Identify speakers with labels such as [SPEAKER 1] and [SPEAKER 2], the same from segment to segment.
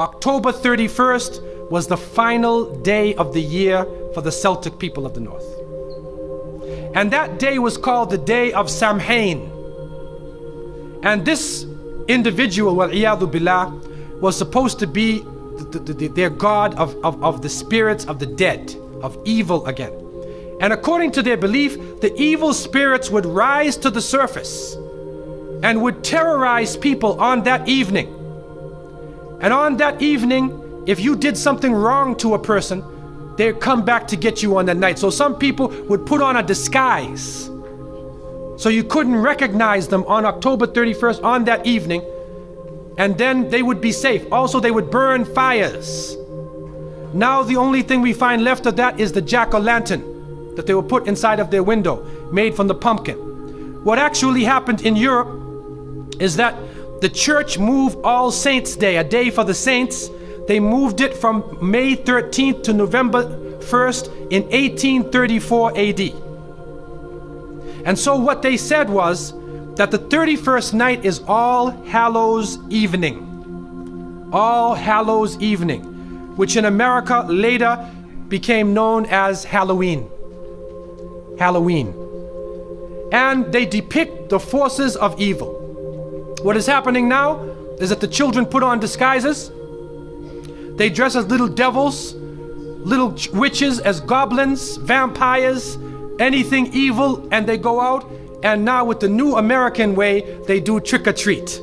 [SPEAKER 1] October 31st was the final day of the year for the Celtic people of the North. And that day was called the day of SAMHAIN. And this individual, wal-iyadhu billah, was supposed to be their god of the spirits of the dead, of evil again. And according to their belief, the evil spirits would rise to the surface and would terrorize people on that evening. And on that evening, if you did something wrong to a person, they'd come back to get you on that night. So some people would put on a disguise, so you couldn't recognize them on October 31st on that evening, and then they would be safe. Also, they would burn fires. Now the only thing we find left of that is the jack-o'-lantern that they will put inside of their window, made from the pumpkin. What actually happened in Europe is that the church moved All Saints' Day, a day for the saints. They moved it from May 13th to November 1st in 1834 AD. And so what they said was that the 31st night is All Hallows Evening. All Hallows Evening, which in America later became known as Halloween. Halloween. And they depict the forces of evil. What is happening now is that the children put on disguises. They dress as little devils, little witches, as goblins, vampires, anything evil, and they go out. And now with the new American way, they do trick-or-treat.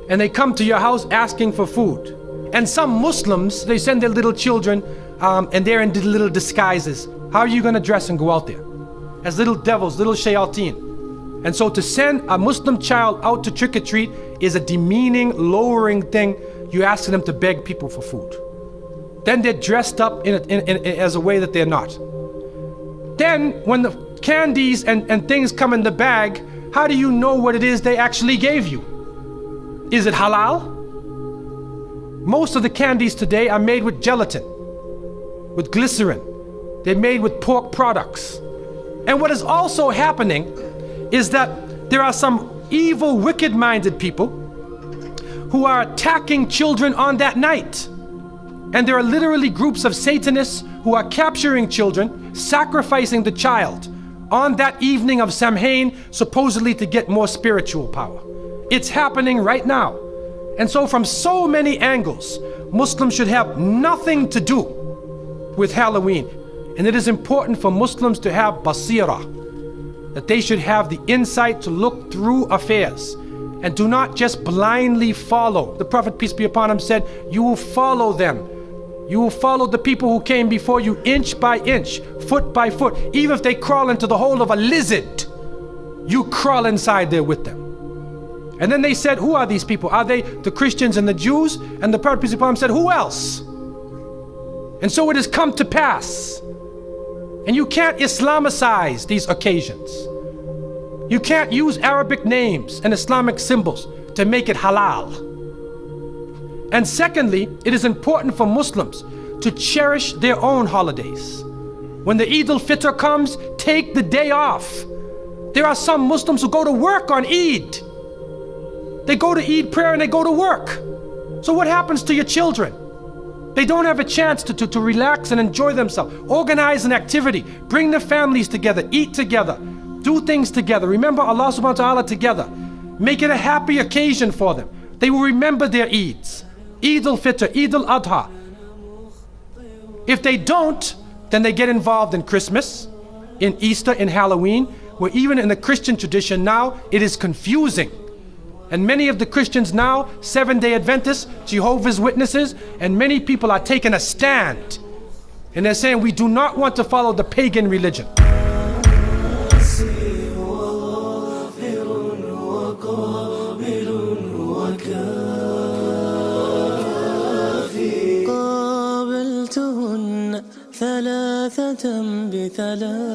[SPEAKER 1] And they come to your house asking for food. And some Muslims, they send their little children and they're in little disguises. How are you going to dress and go out there? As little devils, little shayateen. And so to send a Muslim child out to trick-or-treat is a demeaning, lowering thing. You're asking them to beg people for food. Then they're dressed up as a way that they're not. Then when the candies and things come in the bag, how do you know what it is they actually gave you? Is it halal? Most of the candies today are made with gelatin, with glycerin. They're made with pork products. And what is also happening is that there are some evil, wicked-minded people who are attacking children on that night. And there are literally groups of Satanists who are capturing children, sacrificing the child on that evening of Samhain, supposedly to get more spiritual power. It's happening right now. And so from so many angles, Muslims should have nothing to do with Halloween. And it is important for Muslims to have basira, that they should have the insight to look through affairs and do not just blindly follow. The Prophet, peace be upon him, said, you will follow them. You will follow the people who came before you inch by inch, foot by foot. Even if they crawl into the hole of a lizard, you crawl inside there with them. And then they said, who are these people? Are they the Christians and the Jews? And the Prophet, peace be upon him, said, who else? And so it has come to pass. And you can't Islamicize these occasions. You can't use Arabic names and Islamic symbols to make it halal. And secondly, it is important for Muslims to cherish their own holidays. When the Eid al-Fitr comes, take the day off. There are some Muslims who go to work on Eid. They go to Eid prayer and they go to work. So what happens to your children? They don't have a chance to relax and enjoy themselves. Organize an activity. Bring their families together. Eat together. Do things together. Remember Allah subhanahu wa ta'ala together. Make it a happy occasion for them. They will remember their Eids. Eid al-Fitr, Eid al-Adha. If they don't, then they get involved in Christmas, in Easter, in Halloween, where even in the Christian tradition now, it is confusing. And many of the Christians now, Seventh-day Adventists, Jehovah's Witnesses, and many people are taking a stand. And they're saying we do not want to follow the pagan religion.
[SPEAKER 2] ثلاثة بثلاثة